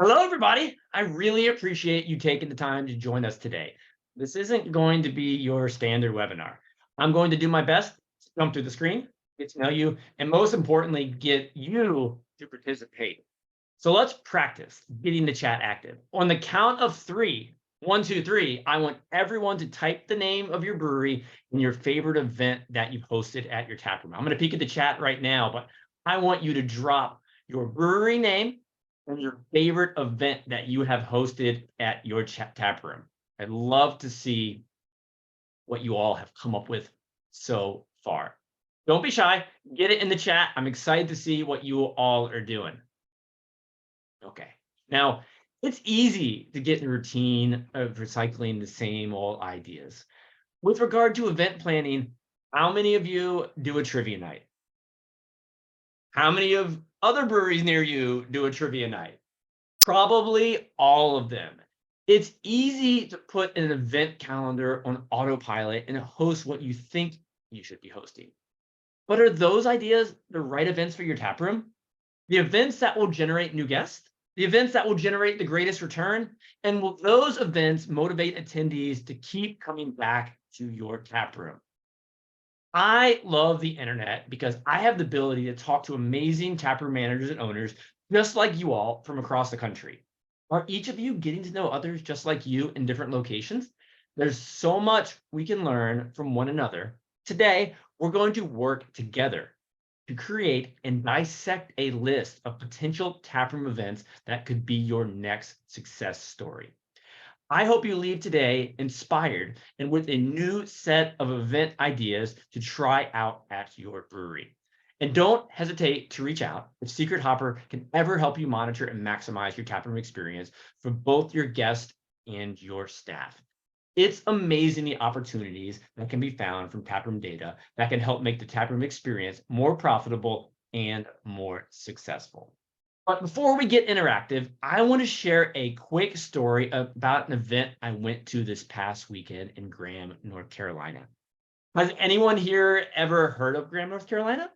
Hello, everybody. I really appreciate you taking the time to join us today. This isn't going to be your standard webinar. I'm going to do my best to jump through the screen, get to know you, and most importantly, get you to participate. So let's practice getting the chat active. On the count of three, one, two, three, I want everyone to type the name of your brewery and your favorite event that you hosted at your tap room. I'm going to peek at the chat right now, but I want you to drop your brewery name and your favorite event that you have hosted at your tap room. I'd love to see what you all have come up with so far. Don't be shy. Get it in the chat. I'm excited to see what you all are doing. Okay. Now, it's easy to get in the routine of recycling the same old ideas. With regard to event planning, how many of you do a trivia night? How many of other breweries near you do a trivia night? Probably all of them. It's easy to put an event calendar on autopilot and host what you think you should be hosting. But are those ideas the right events for your tap room? The events that will generate new guests? The events that will generate the greatest return? And will those events motivate attendees to keep coming back to your tap room? I love the internet because I have the ability to talk to amazing taproom managers and owners just like you all from across the country. Are each of you getting to know others just like you in different locations? There's so much we can learn from one another. Today, we're going to work together to create and dissect a list of potential taproom events that could be your next success story. I hope you leave today inspired and with a new set of event ideas to try out at your brewery. And don't hesitate to reach out if Secret Hopper can ever help you monitor and maximize your taproom experience for both your guests and your staff. It's amazing the opportunities that can be found from taproom data that can help make the taproom experience more profitable and more successful. But before we get interactive, I want to share a quick story about an event I went to this past weekend in Graham, North Carolina. Has anyone here ever heard of Graham, North Carolina?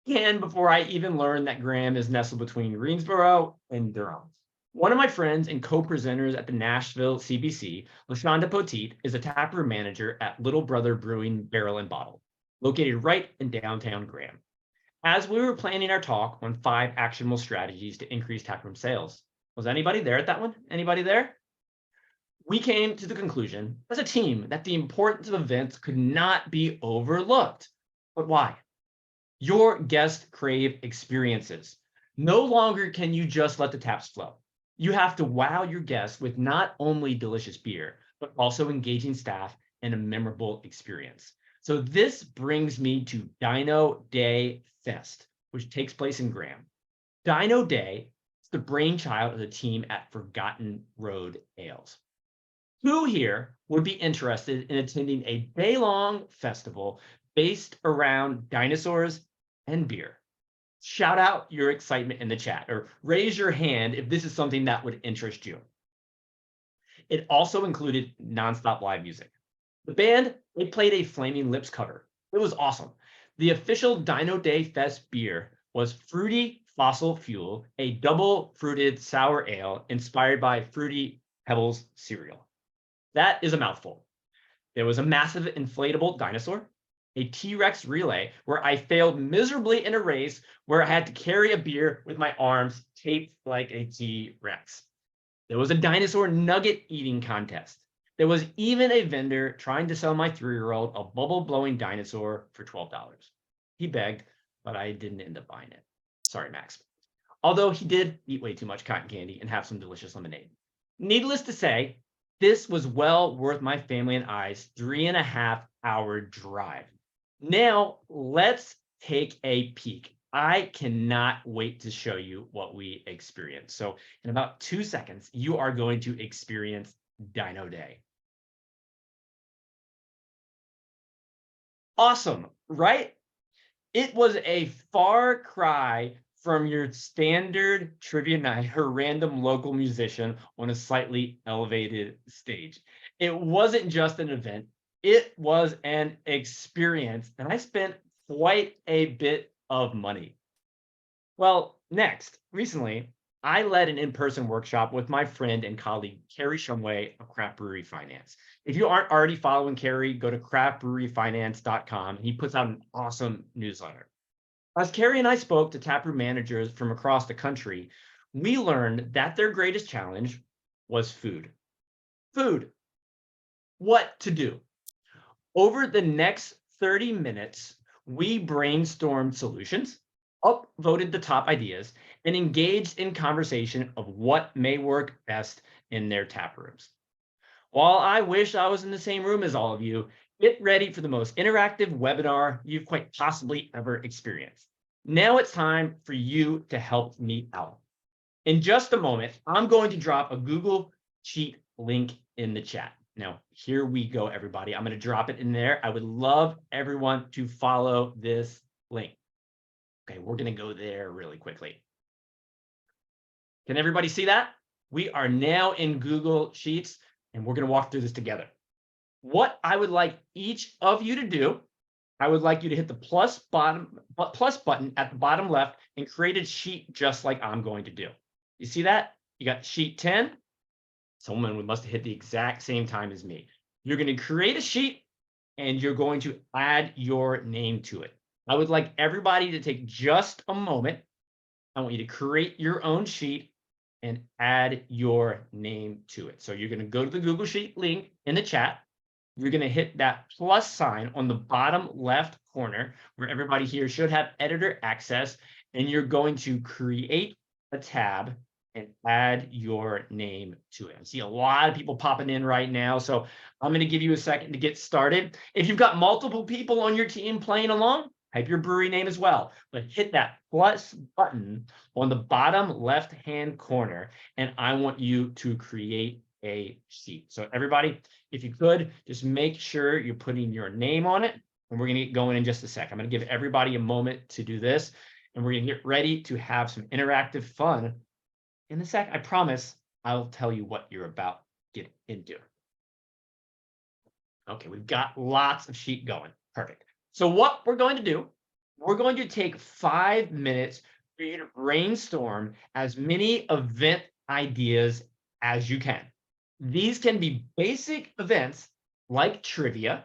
And before I even learned that Graham is nestled between Greensboro and Durham. One of my friends and co-presenters at the Nashville CBC, LaShonda Poteet, is a taproom manager at Little Brother Brewing Barrel and Bottle, located right in downtown Graham. As we were planning our talk on 5 actionable strategies to increase taproom sales, was anybody there at that one? Anybody there? We came to the conclusion as a team that the importance of events could not be overlooked. But why? Your guests crave experiences. No longer can you just let the taps flow. You have to wow your guests with not only delicious beer, but also engaging staff and a memorable experience. So this brings me to Dino Day Fest, which takes place in Graham. Dino Day is the brainchild of the team at Forgotten Road Ales. Who here would be interested in attending a day-long festival based around dinosaurs and beer? Shout out your excitement in the chat or raise your hand if this is something that would interest you. It also included nonstop live music. The band, they played a Flaming Lips cover. It was awesome. The official Dino Day Fest beer was Fruity Fossil Fuel, a double fruited sour ale inspired by Fruity Pebbles cereal. That is a mouthful. There was a massive inflatable dinosaur, a T-Rex relay where I failed miserably in a race where I had to carry a beer with my arms taped like a T-Rex. There was a dinosaur nugget eating contest. There was even a vendor trying to sell my 3-year-old a bubble-blowing dinosaur for $12. He begged, but I didn't end up buying it. Sorry, Max. Although he did eat way too much cotton candy and have some delicious lemonade. Needless to say, this was well worth my family and I's 3.5-hour drive. Now, let's take a peek. I cannot wait to show you what we experienced. So in about 2 seconds, you are going to experience Dino Day. Awesome, right? It was a far cry from your standard trivia night or random local musician on a slightly elevated stage. It wasn't just an event, it was an experience, and I spent quite a bit of money. Well, next, recently, I led an in-person workshop with my friend and colleague, Carrie Shumway of Craft Brewery Finance. If you aren't already following Carrie, go to craftbreweryfinance.com. He puts out an awesome newsletter. As Carrie and I spoke to taproom managers from across the country, we learned that their greatest challenge was food. Food. What to do? Over the next 30 minutes, we brainstormed solutions, upvoted the top ideas, and engaged in conversation of what may work best in their tap rooms. While I wish I was in the same room as all of you, get ready for the most interactive webinar you've quite possibly ever experienced. Now it's time for you to help me out. In just a moment, I'm going to drop a Google Sheet link in the chat. Now, here we go, everybody. I'm going to drop it in there. I would love everyone to follow this link. Okay, we're going to go there really quickly. Can everybody see that? We are now in Google Sheets, and we're going to walk through this together. What I would like each of you to do, I would like you to hit the plus button at the bottom left and create a sheet just like I'm going to do. You see that? You got sheet 10. Someone must have hit the exact same time as me. You're going to create a sheet and you're going to add your name to it. I would like everybody to take just a moment. I want you to create your own sheet and add your name to it. So you're going to go to the Google Sheet link in the chat. You're going to hit that plus sign on the bottom left corner where everybody here should have editor access, and you're going to create a tab and add your name to it. I see a lot of people popping in right now, so I'm going to give you a second to get started. If you've got multiple people on your team playing along, type your brewery name as well, but hit that plus button on the bottom left-hand corner, and I want you to create a sheet. So everybody, if you could, just make sure you're putting your name on it, and we're going to get going in just a sec. I'm going to give everybody a moment to do this, and we're going to get ready to have some interactive fun. In a sec, I promise I'll tell you what you're about to get into. Okay, we've got lots of sheet going. Perfect. So what we're going to do, we're going to take 5 minutes for you to brainstorm as many event ideas as you can. These can be basic events like trivia,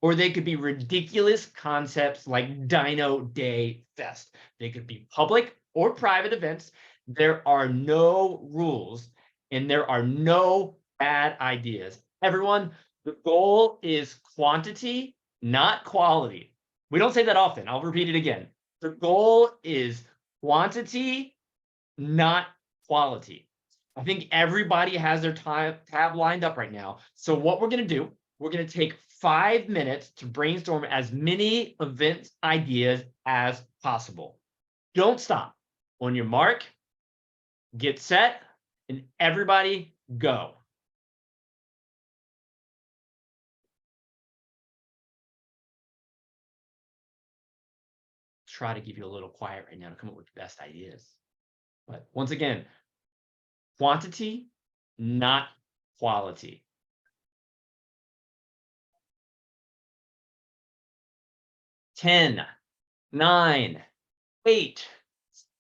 or they could be ridiculous concepts like Dino Day Fest. They could be public or private events. There are no rules and there are no bad ideas. Everyone, the goal is quantity, not quality. We don't say that often. I'll repeat it again. The goal is quantity, not quality. I think everybody has their tab lined up right now. So what we're going to do, we're going to take 5 minutes to brainstorm as many event ideas as possible. Don't stop. On your mark, get set, and everybody go. Try to give you a little quiet right now to come up with the best ideas. But once again, quantity, not quality. 10, 9, 8,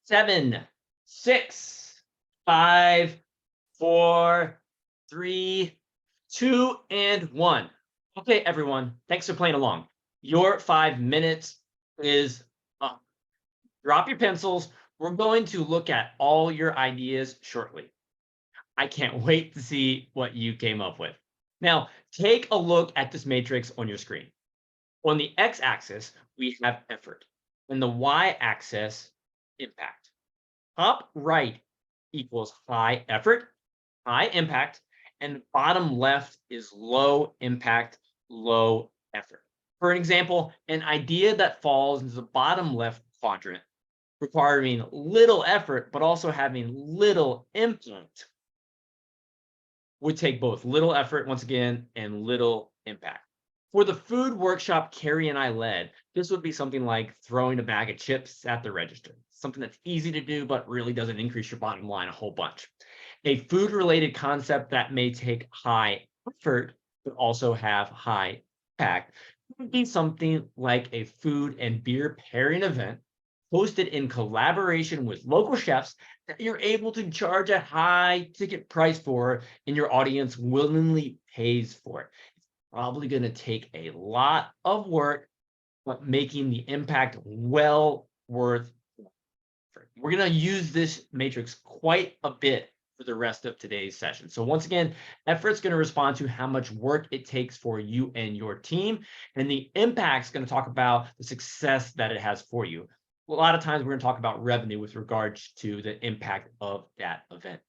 7, 6, 5, 4, 3, 2, and 1. Okay, everyone, thanks for playing along. Your 5 minutes is up. Drop your pencils. We're going to look at all your ideas shortly. I can't wait to see what you came up with. Now, take a look at this matrix on your screen. On the x-axis, we have effort, and the y-axis, impact. Top right equals high effort, high impact, and bottom left is low impact, low effort. For an example, an idea that falls into the bottom left quadrant, requiring little effort, but also having little impact, would take both little effort, once again, and little impact. For the food workshop Carrie and I led, this would be something like throwing a bag of chips at the register, something that's easy to do, but really doesn't increase your bottom line a whole bunch. A food-related concept that may take high effort, but also have high impact would be something like a food and beer pairing event hosted in collaboration with local chefs that you're able to charge a high ticket price for, and your audience willingly pays for it. It's probably going to take a lot of work, but making the impact well worth it. We're going to use this matrix quite a bit for the rest of today's session. So once again, effort's going to respond to how much work it takes for you and your team, and the impact's going to talk about the success that it has for you. A lot of times we're going to talk about revenue with regards to the impact of that event.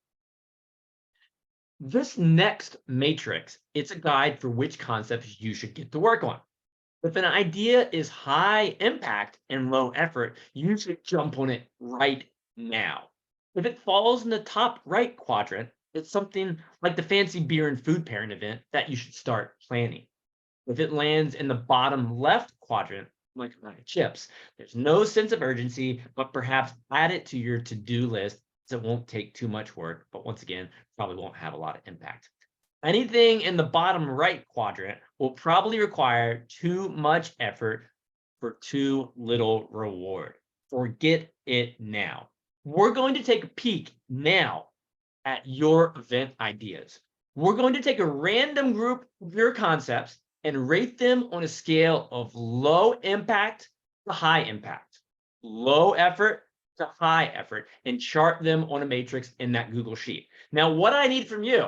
This next matrix, it's a guide for which concepts you should get to work on. If an idea is high impact and low effort, you should jump on it right now. If it falls in the top right quadrant, it's something like the fancy beer and food pairing event that you should start planning. If it lands in the bottom left quadrant, like a bag of chips, there's no sense of urgency, but perhaps add it to your to-do list so it won't take too much work, but once again, probably won't have a lot of impact. Anything in the bottom right quadrant will probably require too much effort for too little reward. Forget it now. We're going to take a peek now at your event ideas. We're going to take a random group of your concepts and rate them on a scale of low impact to high impact, low effort to high effort, and chart them on a matrix in that Google Sheet. Now, what I need from you,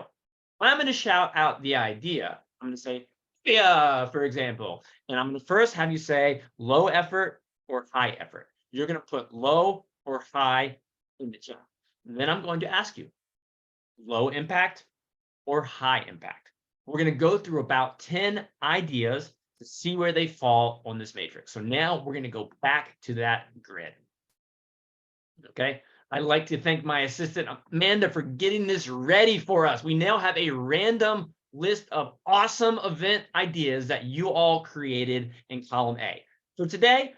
I'm going to shout out the idea. I'm going to say, yeah, for example, and I'm going to first have you say low effort or high effort. You're going to put low or high in the chat. And then I'm going to ask you, low impact or high impact. We're going to go through about 10 ideas to see where they fall on this matrix. So now we're going to go back to that grid. Okay. I'd like to thank my assistant, Amanda, for getting this ready for us. We now have a random list of awesome event ideas that you all created in column A. So today,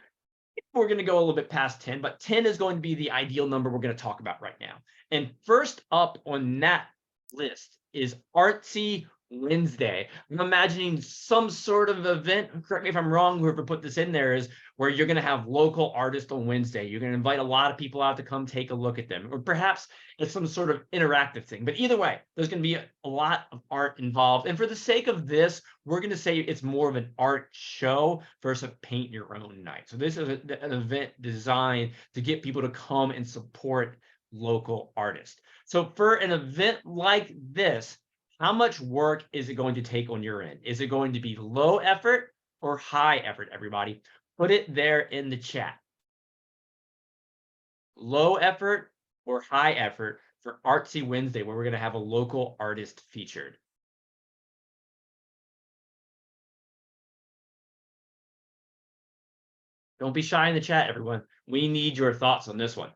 we're going to go a little bit past 10, but 10 is going to be the ideal number we're going to talk about right now. And first up on that list is Artsy Wednesday. I'm imagining some sort of event, correct me if I'm wrong, whoever put this in there, is where you're going to have local artists on Wednesday. You're going to invite a lot of people out to come take a look at them, or perhaps it's some sort of interactive thing. But either way, there's going to be a lot of art involved. And for the sake of this, we're going to say it's more of an art show versus a paint your own night. So this is an event designed to get people to come and support local artists. So for an event like this, how much work is it going to take on your end? Is it going to be low effort or high effort, everybody? Put it there in the chat. Low effort or high effort for Artsy Wednesday, where we're going to have a local artist featured. Don't be shy in the chat, everyone. We need your thoughts on this one.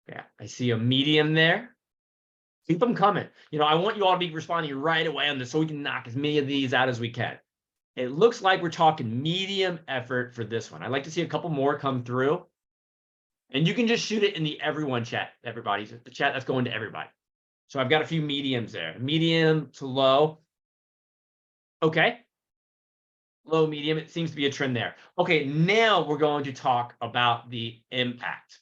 Yeah, I see a medium there. Keep them coming. You know, I want you all to be responding right away on this so we can knock as many of these out as we can. It looks like we're talking medium effort for this one. I'd like to see a couple more come through. And you can just shoot it in the everyone chat, everybody. The chat that's going to everybody. So I've got a few mediums there. Medium to low. Okay. Low, medium. It seems to be a trend there. Okay, now we're going to talk about the impact.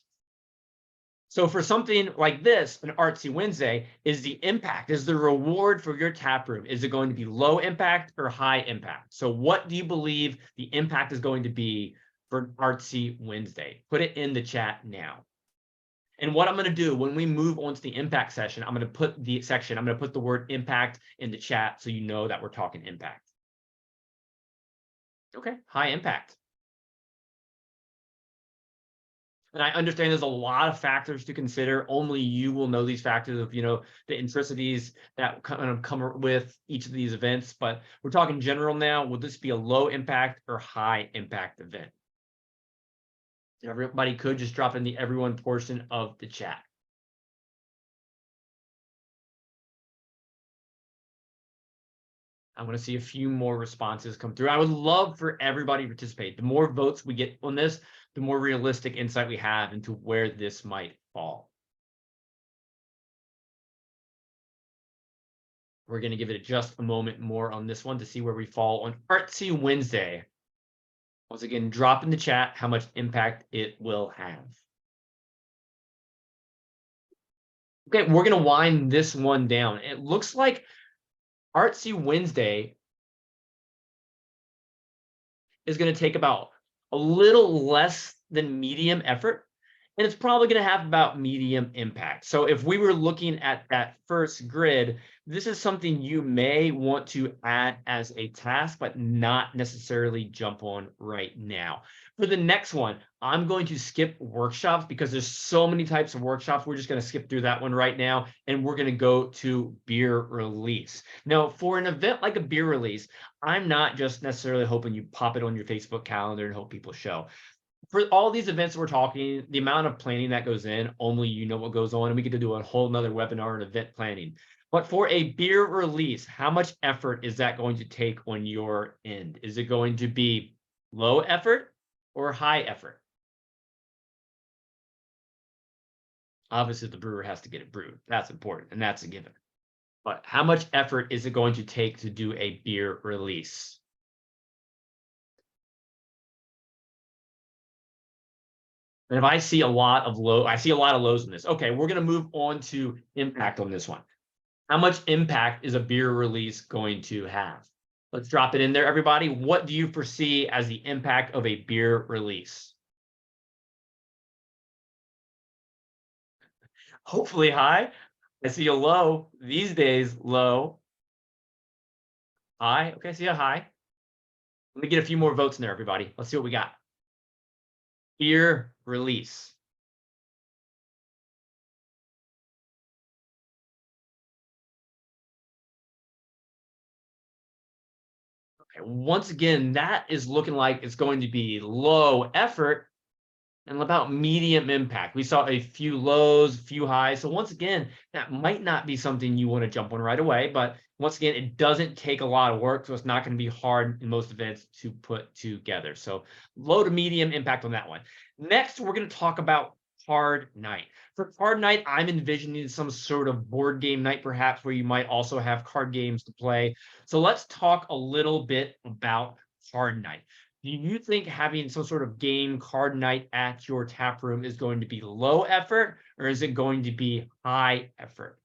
So for something like this, an Artsy Wednesday, is the impact, is the reward for your tap room, is it going to be low impact or high impact? So what do you believe the impact is going to be for Artsy Wednesday? Put it in the chat now. And what I'm going to do when we move on to the impact session, I'm going to put the word impact in the chat so you know that we're talking impact. Okay, high impact. And I understand there's a lot of factors to consider. Only you will know these factors of, you know, the intricities that kind of come with each of these events. But we're talking general now. Will this be a low impact or high impact event? Everybody could just drop in the everyone portion of the chat. I want to see a few more responses come through. I would love for everybody to participate. The more votes we get on this, the more realistic insight we have into where this might fall. We're going to give it just a moment more on this one to see where we fall on Artsy Wednesday. Once again, drop in the chat how much impact it will have. Okay, we're going to wind this one down. It looks like Artsy Wednesday is going to take about a little less than medium effort, and it's probably going to have about medium impact. So if we were looking at that first grid, this is something you may want to add as a task, but not necessarily jump on right now. For the next one, I'm going to skip workshops because there's so many types of workshops. We're just going to skip through that one right now, and we're going to go to beer release. Now, for an event like a beer release, I'm not just necessarily hoping you pop it on your Facebook calendar and hope people show. For all these events we're talking, the amount of planning that goes in, only you know what goes on, and we get to do a whole nother webinar on event planning. But for a beer release, how much effort is that going to take on your end? Is it going to be low effort or high effort? Obviously, the brewer has to get it brewed. That's important, and that's a given. But how much effort is it going to take to do a beer release? And if I see a lot of lows in this. Okay, we're going to move on to impact on this one. How much impact is a beer release going to have? Let's drop it in there, everybody. What do you foresee as the impact of a beer release? Hopefully high. I see a low. These days, low. High. Okay, I see a high. Let me get a few more votes in there, everybody. Let's see what we got. Beer release. Okay, once again, that is looking like it's going to be low effort and about medium impact. We saw a few lows, a few highs. So once again, that might not be something you want to jump on right away, but once again, it doesn't take a lot of work, so it's not going to be hard in most events to put together. So low to medium impact on that one. Next, we're going to talk about card night. For card night, I'm envisioning some sort of board game night, perhaps, where you might also have card games to play. So let's talk a little bit about card night. Do you think having some sort of game card night at your tap room is going to be low effort, or is it going to be high effort?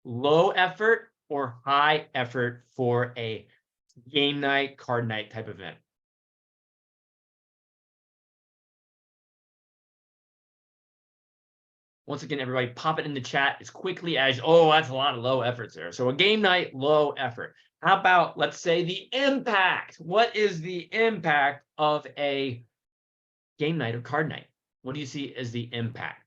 Low effort or high effort for a game night, card night type event? Once again, everybody, pop it in the chat as quickly as, oh, that's a lot of low efforts there. So a game night, low effort. How about, let's say, the impact? What is the impact of a game night or card night? What do you see as the impact?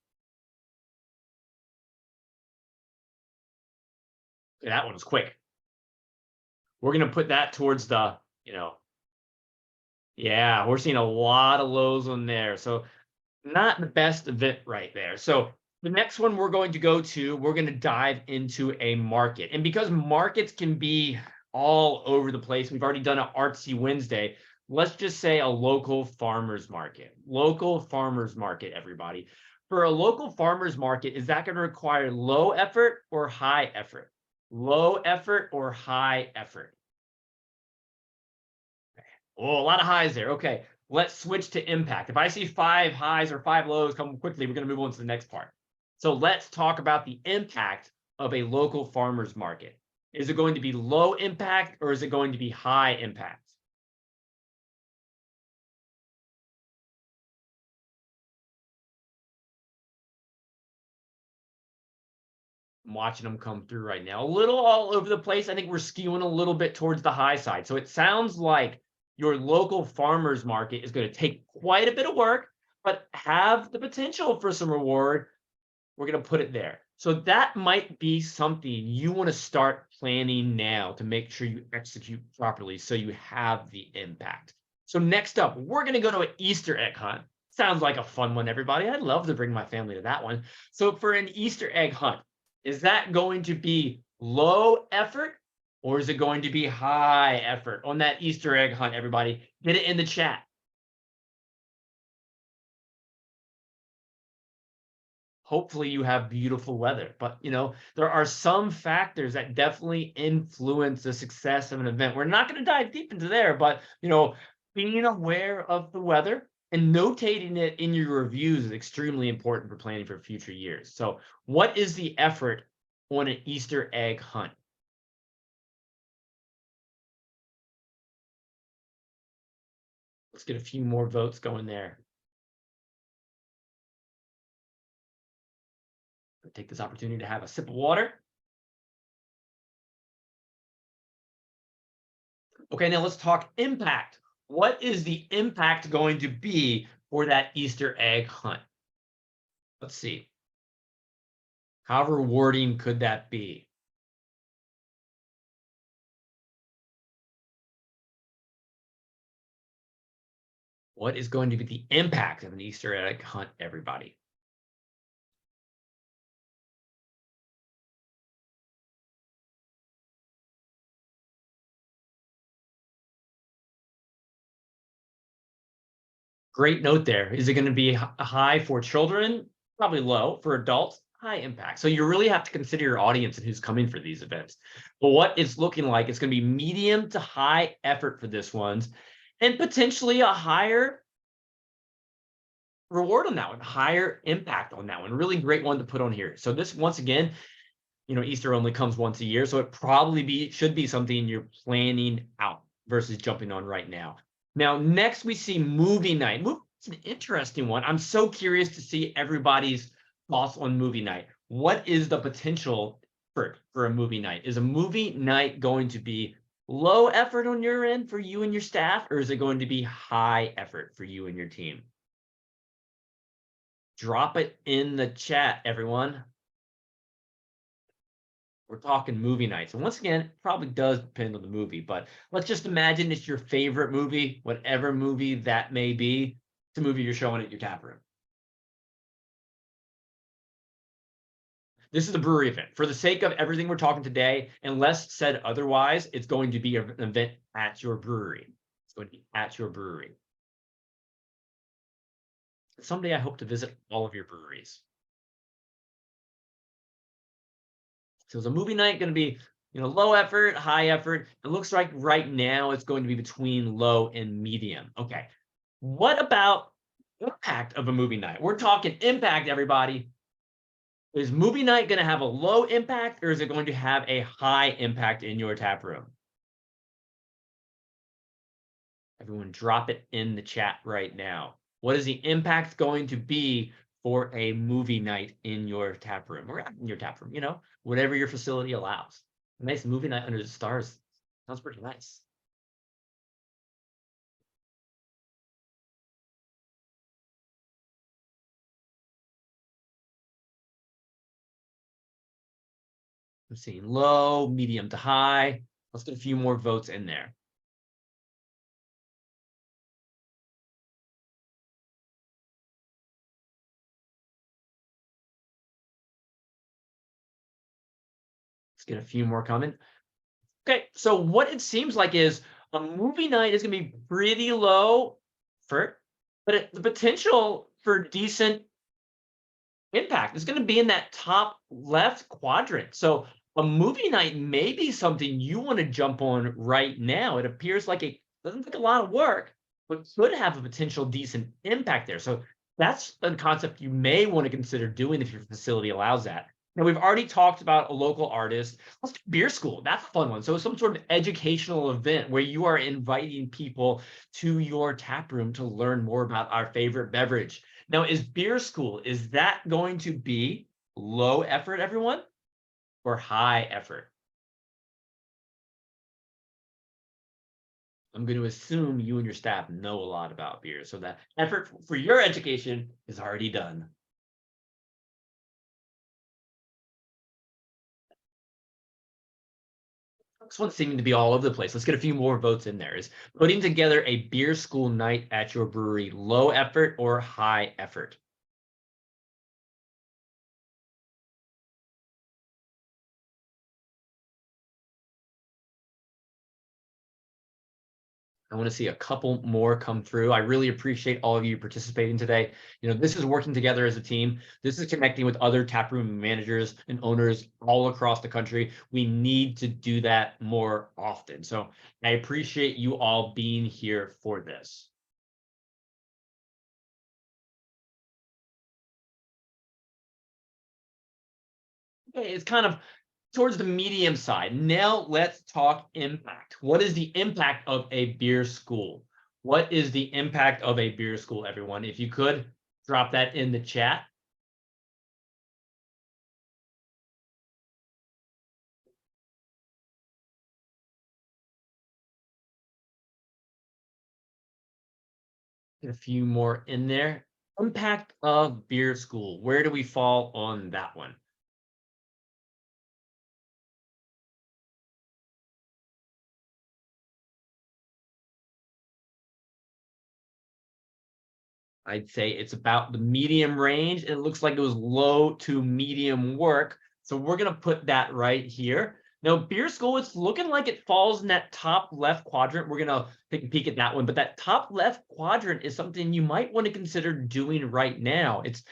Okay, that one was quick. We're going to put that towards the, yeah, we're seeing a lot of lows on there. So not the best event right there. So the next one we're going to go to, we're going to dive into a market. And because markets can be all over the place, we've already done an Artsy Wednesday. Let's just say a local farmers market. Local farmers market, everybody. For a local farmers market, is that going to require low effort or high effort? Low effort or high effort? Oh, a lot of highs there. Okay, let's switch to impact. If I see 5 highs or 5 lows come quickly, we're going to move on to the next part. So let's talk about the impact of a local farmers market. Is it going to be low impact or is it going to be high impact? I'm watching them come through right now. A little all over the place. I think we're skewing a little bit towards the high side. So it sounds like your local farmers market is going to take quite a bit of work, but have the potential for some reward. We're going to put it there. So that might be something you want to start planning now to make sure you execute properly so you have the impact. So next up, we're going to go to an Easter egg hunt. Sounds like a fun one, everybody. I'd love to bring my family to that one. So for an Easter egg hunt, is that going to be low effort or is it going to be high effort on that Easter egg hunt, everybody? Get it in the chat. Hopefully you have beautiful weather, but there are some factors that definitely influence the success of an event. We're not going to dive deep into there, but Being aware of the weather and notating it in your reviews is extremely important for planning for future years. So, what is the effort on an Easter egg hunt? Let's get a few more votes going there. Take this opportunity to have a sip of water. Okay, now let's talk impact. What is the impact going to be for that Easter egg hunt? Let's see. How rewarding could that be? What is going to be the impact of an Easter egg hunt, everybody? Great note there. Is it going to be high for children? Probably low. For adults, high impact. So you really have to consider your audience and who's coming for these events. But what it's looking like, it's going to be medium to high effort for this ones, and potentially a higher reward on that one, higher impact on that one. Really great one to put on here. So this, once again, Easter only comes once a year, so it probably should be something you're planning out versus jumping on right now. Now, next we see movie night. It's an interesting one. I'm so curious to see everybody's thoughts on movie night. What is the potential for a movie night? Is a movie night going to be low effort on your end for you and your staff, or is it going to be high effort for you and your team? Drop it in the chat, everyone. We're talking movie nights. And once again, it probably does depend on the movie, but let's just imagine it's your favorite movie, whatever movie that may be. It's a movie you're showing at your tap room. This is a brewery event. For the sake of everything we're talking today, unless said otherwise, it's going to be an event at your brewery. It's going to be at your brewery. Someday I hope to visit all of your breweries. So is a movie night going to be, low effort, high effort? It looks like right now it's going to be between low and medium. Okay. What about impact of a movie night? We're talking impact, everybody. Is movie night going to have a low impact, or is it going to have a high impact in your tap room? Everyone drop it in the chat right now. What is the impact going to be for a movie night in your tap room, or in your tap room, whatever your facility allows? A nice movie night under the stars sounds pretty nice. I'm seeing low, medium to high. Let's get a few more votes in there. Let's get a few more coming. Okay, so what it seems like is a movie night is going to be pretty low for, but the potential for decent impact is going to be in that top left quadrant. So a movie night may be something you want to jump on right now. It appears like it doesn't take a lot of work, but could have a potential decent impact there. So that's a concept you may want to consider doing if your facility allows that. Now, we've already talked about a local artist. Let's do beer school. That's a fun one. So some sort of educational event where you are inviting people to your tap room to learn more about our favorite beverage. Now, is beer school, is that going to be low effort, everyone, or high effort? I'm going to assume you and your staff know a lot about beer, so that effort for your education is already done. This one's seeming to be all over the place. Let's get a few more votes in there. Is putting together a beer school night at your brewery low effort or high effort? I want to see a couple more come through. I really appreciate all of you participating today. This is working together as a team. This is connecting with other taproom managers and owners all across the country. We need to do that more often. So I appreciate you all being here for this. Okay, it's kind of towards the medium side. Now let's talk impact. What is the impact of a beer school? What is the impact of a beer school, everyone? If you could drop that in the chat. Get a few more in there. Impact of beer school. Where do we fall on that one? I'd say it's about the medium range. It looks like it was low to medium work. So we're going to put that right here. Now, beer school, it's looking like it falls in that top left quadrant. We're going to take a peek at that one. But that top left quadrant is something you might want to consider doing right now. It's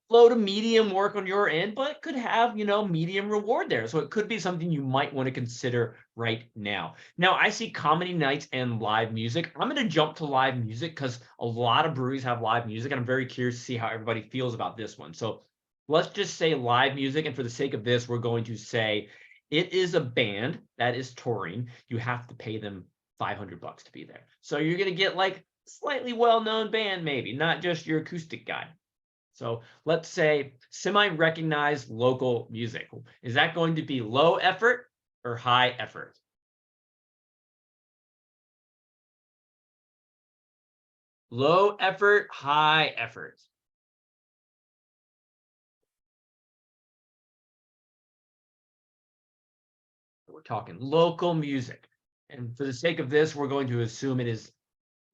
low to medium work on your end, but it could have, medium reward there. So it could be something you might want to consider right now. Now, I see comedy nights and live music. I'm going to jump to live music because a lot of breweries have live music, and I'm very curious to see how everybody feels about this one. So let's just say live music. And for the sake of this, we're going to say it is a band that is touring. You have to pay them $500 to be there. So you're going to get like slightly well-known band, maybe, not just your acoustic guy. So let's say semi-recognized local music. Is that going to be low effort or high effort? Low effort, high effort. We're talking local music. And for the sake of this, we're going to assume it is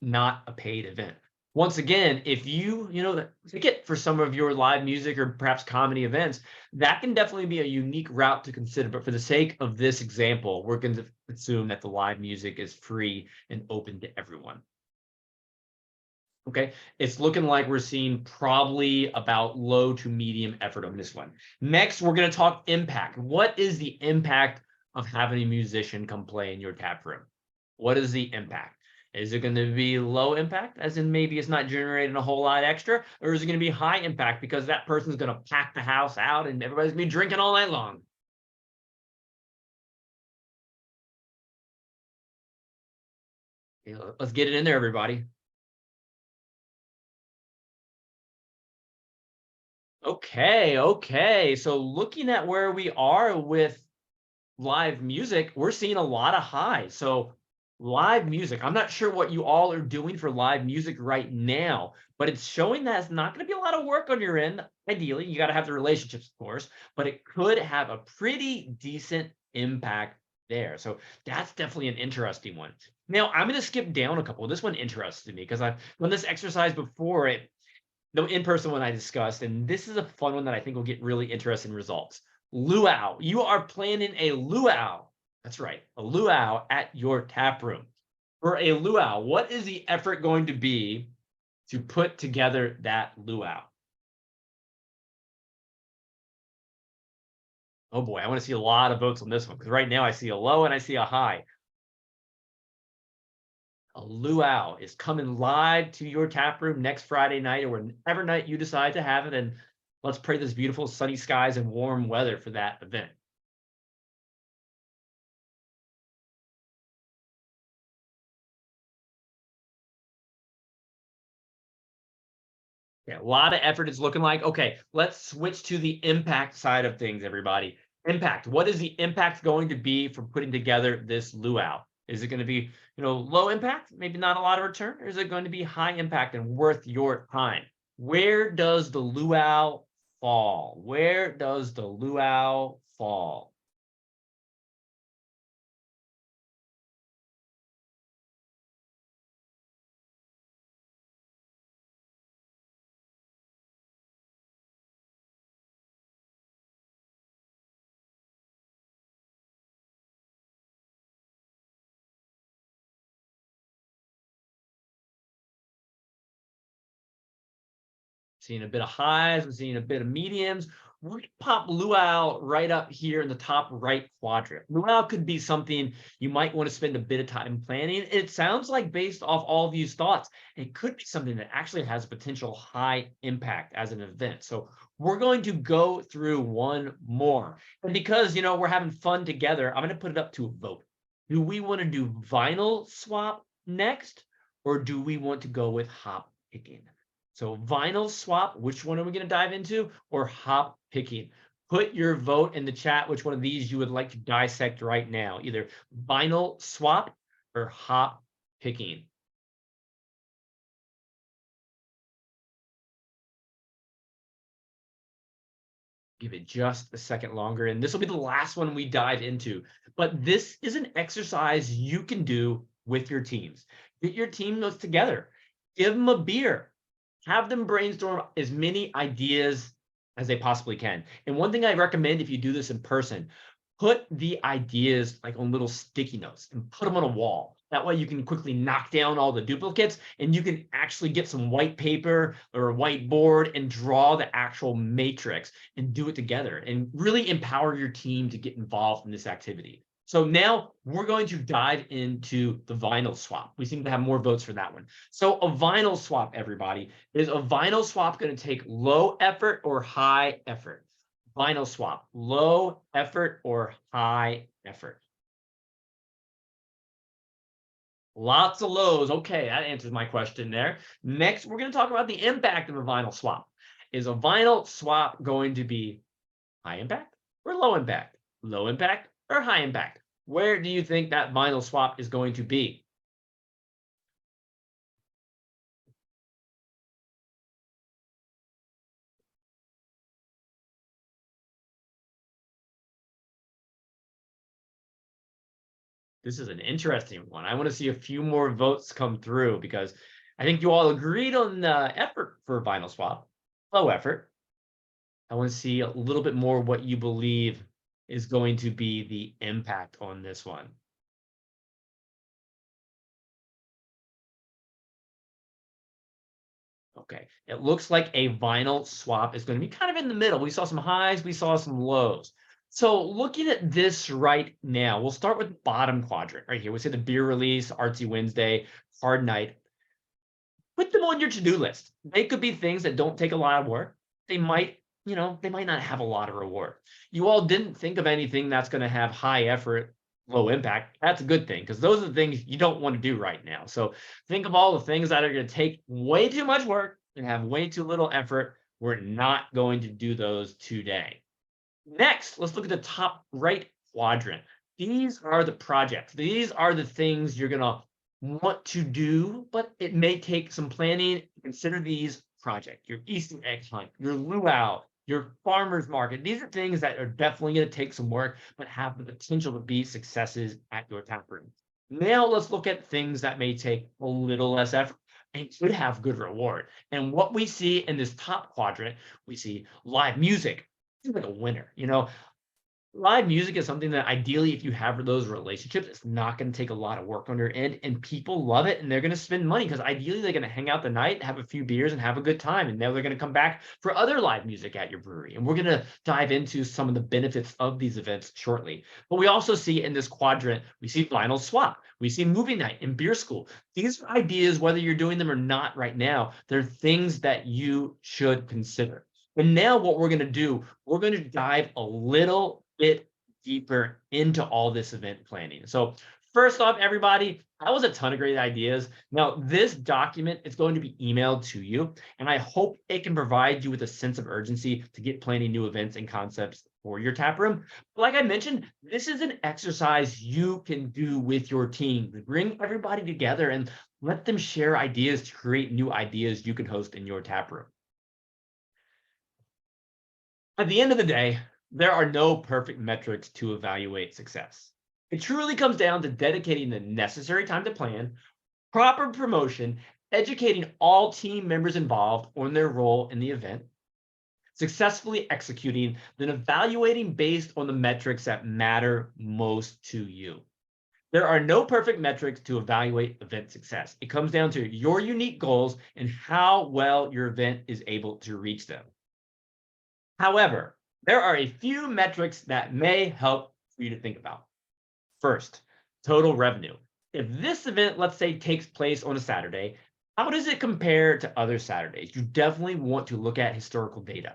not a paid event. Once again, if the ticket for some of your live music or perhaps comedy events, that can definitely be a unique route to consider. But for the sake of this example, we're going to assume that the live music is free and open to everyone. Okay, it's looking like we're seeing probably about low to medium effort on this one. Next, we're going to talk impact. What is the impact of having a musician come play in your tap room? What is the impact? Is it going to be low impact, as in maybe it's not generating a whole lot extra, or is it going to be high impact because that person's going to pack the house out and everybody's going to be drinking all night long? Okay, let's get it in there, everybody. Okay. So looking at where we are with live music, we're seeing a lot of highs. So live music, I'm not sure what you all are doing for live music right now, but it's showing that it's not going to be a lot of work on your end. Ideally, you got to have the relationships, of course, but it could have a pretty decent impact there. So that's definitely an interesting one. Now, I'm going to skip down a couple. This one interested me because I've done this exercise before, the in-person one I discussed, and this is a fun one that I think will get really interesting results. Luau. You are planning a luau. That's right, a luau at your tap room. For a luau, what is the effort going to be to put together that luau? Oh boy, I want to see a lot of votes on this one because right now I see a low and I see a high. A luau is coming live to your tap room next Friday night or whenever night you decide to have it. And let's pray there's beautiful sunny skies and warm weather for that event. Yeah, a lot of effort it's looking like. Okay, let's switch to the impact side of things, everybody. Impact. What is the impact going to be for putting together this luau? Is it going to be, low impact, maybe not a lot of return, or is it going to be high impact and worth your time? Where does the luau fall? Where does the luau fall? seeing a bit of highs, I'm seeing a bit of mediums. We're going to pop luau right up here in the top right quadrant. Luau could be something you might want to spend a bit of time planning. It sounds like, based off all of these thoughts, it could be something that actually has a potential high impact as an event. So we're going to go through one more. And because, we're having fun together, I'm going to put it up to a vote. Do we want to do vinyl swap next, or do we want to go with hop picking? So vinyl swap, which one are we going to dive into, or hop picking? Put your vote in the chat, which one of these you would like to dissect right now, either vinyl swap or hop picking. Give it just a second longer, and this will be the last one we dive into. But this is an exercise you can do with your teams. Get your team notes together. Give them a beer. Have them brainstorm as many ideas as they possibly can. And one thing I recommend, if you do this in person, put the ideas like on little sticky notes and put them on a wall. That way you can quickly knock down all the duplicates, and you can actually get some white paper or a whiteboard and draw the actual matrix and do it together and really empower your team to get involved in this activity. So now we're going to dive into the vinyl swap. We seem to have more votes for that one. So a vinyl swap, everybody, is a vinyl swap going to take low effort or high effort? Vinyl swap, low effort or high effort? Lots of lows. Okay, that answers my question there. Next, we're going to talk about the impact of a vinyl swap. Is a vinyl swap going to be high impact or low impact? Low impact or high impact? Where do you think that vinyl swap is going to be? This is an interesting one. I want to see a few more votes come through, because I think you all agreed on the effort for vinyl swap, low effort. I want to see a little bit more what you believe is going to be the impact on this one. Okay, it looks like a vinyl swap is going to be kind of in the middle. We saw some highs, we saw some lows. So looking at this right now, we'll start with the bottom quadrant right here. We say the beer release, Artsy Wednesday, hard night. Put them on your to-do list. They could be things that don't take a lot of work. They might, they might not have a lot of reward. You all didn't think of anything that's going to have high effort, low impact. That's a good thing, because those are the things you don't want to do right now. So think of all the things that are going to take way too much work and have way too little effort. We're not going to do those today. Next, let's look at the top right quadrant. These are the projects. These are the things you're going to want to do, but it may take some planning. Consider these projects: your Easter egg hunt, your luau, your farmer's market. These are things that are definitely going to take some work, but have the potential to be successes at your tap room. Now let's look at things that may take a little less effort and could have good reward. And what we see in this top quadrant, we see live music. It's like a winner. Live music is something that, ideally, if you have those relationships, it's not going to take a lot of work on your end, and people love it, and they're going to spend money, because ideally they're going to hang out the night, have a few beers, and have a good time, and now they're going to come back for other live music at your brewery. And we're going to dive into some of the benefits of these events shortly. But we also see in this quadrant, we see vinyl swap, we see movie night and beer school. These are ideas, whether you're doing them or not right now, they're things that you should consider. And now what we're going to do, we're going to dive a little bit deeper into all this event planning. So first off, everybody, that was a ton of great ideas. Now, this document is going to be emailed to you, and I hope it can provide you with a sense of urgency to get planning new events and concepts for your tap room. But like I mentioned, this is an exercise you can do with your team. Bring everybody together and let them share ideas to create new ideas you can host in your tap room. At the end of the day, there are no perfect metrics to evaluate success. It truly comes down to dedicating the necessary time to plan, proper promotion, educating all team members involved on their role in the event, successfully executing, then evaluating based on the metrics that matter most to you. There are no perfect metrics to evaluate event success. It comes down to your unique goals and how well your event is able to reach them. However, there are a few metrics that may help for you to think about. First, total revenue. If this event, let's say, takes place on a Saturday, how does it compare to other Saturdays? You definitely want to look at historical data.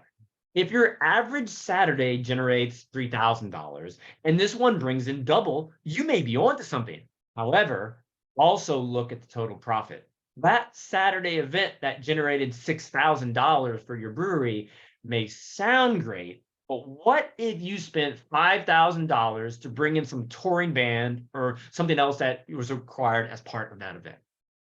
If your average Saturday generates $3,000 and this one brings in double, you may be onto something. However, also look at the total profit. That Saturday event that generated $6,000 for your brewery may sound great, but what if you spent $5,000 to bring in some touring band or something else that was required as part of that event?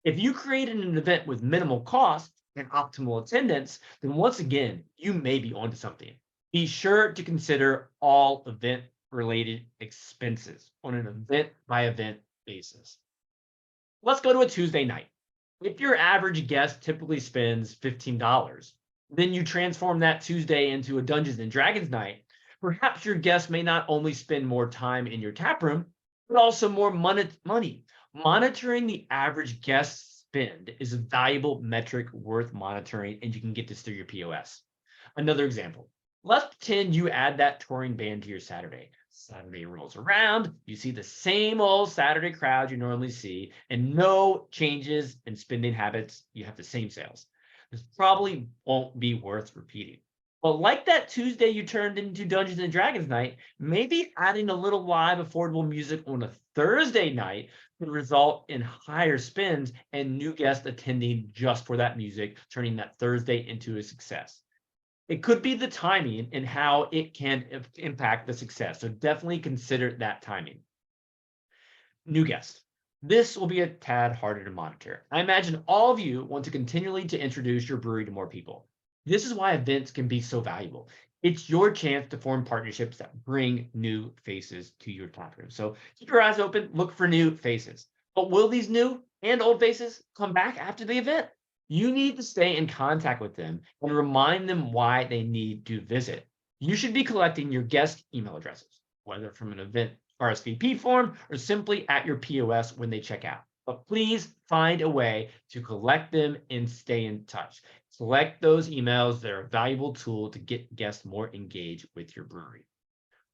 If you created an event with minimal cost and optimal attendance, then once again, you may be onto something. Be sure to consider all event related expenses on an event by event basis. Let's go to a Tuesday night. If your average guest typically spends $15, then you transform that Tuesday into a Dungeons and Dragons night. Perhaps your guests may not only spend more time in your tap room, but also more money. Monitoring the average guest spend is a valuable metric worth monitoring, and you can get this through your POS. Another example. Let's pretend you add that touring band to your Saturday. Saturday rolls around, you see the same old Saturday crowd you normally see, and no changes in spending habits. You have the same sales. This probably won't be worth repeating. But like that Tuesday you turned into Dungeons and Dragons night, maybe adding a little live affordable music on a Thursday night could result in higher spends and new guests attending just for that music, turning that Thursday into a success. It could be the timing and how it can impact the success. So definitely consider that timing. New guests. This will be a tad harder to monitor. I imagine all of you want to continually to introduce your brewery to more people. This is why events can be so valuable. It's your chance to form partnerships that bring new faces to your tap room. So keep your eyes open, look for new faces. But will these new and old faces come back after the event? You need to stay in contact with them and remind them why they need to visit. You should be collecting your guest email addresses, whether from an event RSVP form or simply at your POS when they check out. But please find a way to collect them and stay in touch. Select those emails. They're a valuable tool to get guests more engaged with your brewery.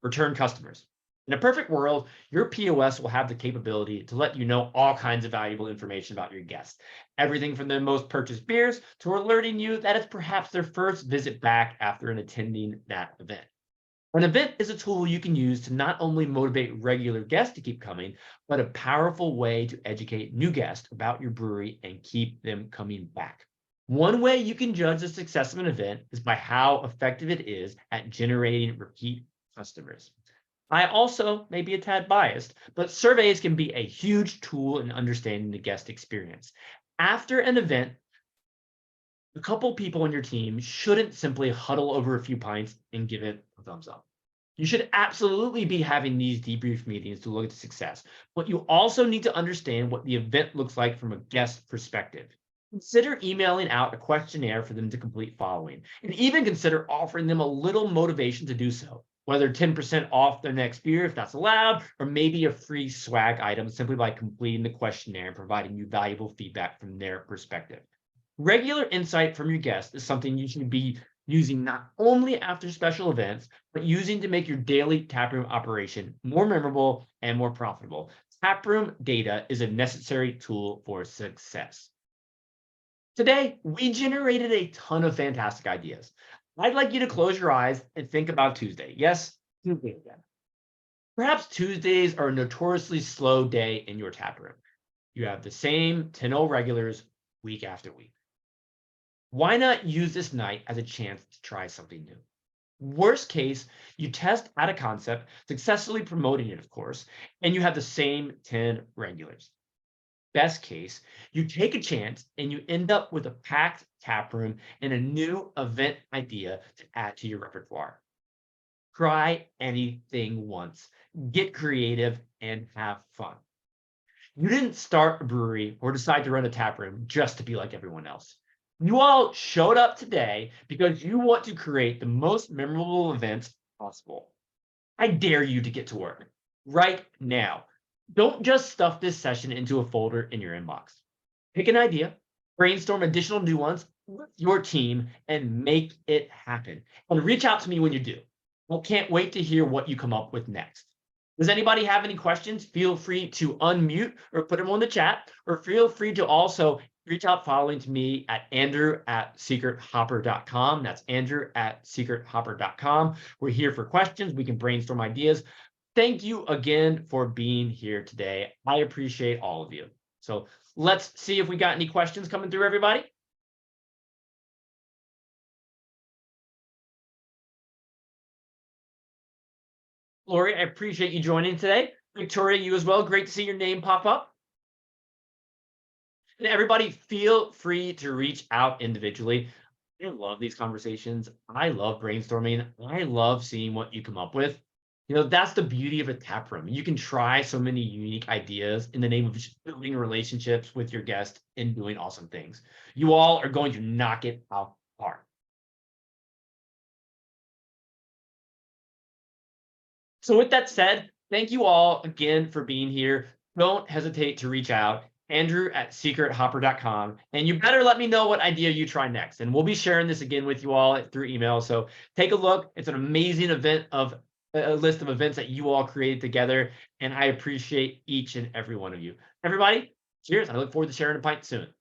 Return customers. In a perfect world, your POS will have the capability to let you know all kinds of valuable information about your guests. Everything from their most purchased beers to alerting you that it's perhaps their first visit back after attending that event. An event is a tool you can use to not only motivate regular guests to keep coming, but a powerful way to educate new guests about your brewery and keep them coming back. One way you can judge the success of an event is by how effective it is at generating repeat customers. I also may be a tad biased, but surveys can be a huge tool in understanding the guest experience. After an event, a couple people on your team shouldn't simply huddle over a few pints and give it a thumbs up. You should absolutely be having these debrief meetings to look at the success, but you also need to understand what the event looks like from a guest perspective. Consider emailing out a questionnaire for them to complete following, and even consider offering them a little motivation to do so, whether 10% off their next beer if that's allowed, or maybe a free swag item simply by completing the questionnaire and providing you valuable feedback from their perspective. Regular insight from your guests is something you should be using not only after special events, but using to make your daily taproom operation more memorable and more profitable. Taproom data is a necessary tool for success. Today, we generated a ton of fantastic ideas. I'd like you to close your eyes and think about Tuesday. Yes, Tuesday again. Perhaps Tuesdays are a notoriously slow day in your taproom. You have the same 10 regulars week after week. Why not use this night as a chance to try something new? Worst case, you test out a concept, successfully promoting it, of course, and you have the same 10 regulars. Best case, you take a chance and you end up with a packed tap room and a new event idea to add to your repertoire. Try anything once, get creative, and have fun. You didn't start a brewery or decide to run a tap room just to be like everyone else. You all showed up today because you want to create the most memorable events possible. I dare you to get to work right now. Don't just stuff this session into a folder in your inbox. Pick an idea, brainstorm additional new ones with your team, and make it happen. And reach out to me when you do. I can't wait to hear what you come up with next. Does anybody have any questions? Feel free to unmute or put them on the chat, or feel free to also reach out following to me at andrew@secrethopper.com. That's andrew@secrethopper.com. We're here for questions. We can brainstorm ideas. Thank you again for being here today. I appreciate all of you. So let's see if we got any questions coming through, everybody. Lori, I appreciate you joining today. Victoria, you as well. Great to see your name pop up. And everybody, feel free to reach out individually. I love these conversations. I love brainstorming. I love seeing what you come up with. That's the beauty of a tap room. You can try so many unique ideas in the name of just building relationships with your guests and doing awesome things. You all are going to knock it out the park. So with that said, thank you all again for being here. Don't hesitate to reach out, Andrew@secrethopper.com, and you better let me know what idea you try next. And we'll be sharing this again with you all through email. So take a look. It's an amazing event of a list of events that you all created together, and I appreciate each and every one of you. Everybody, cheers. I look forward to sharing a pint soon.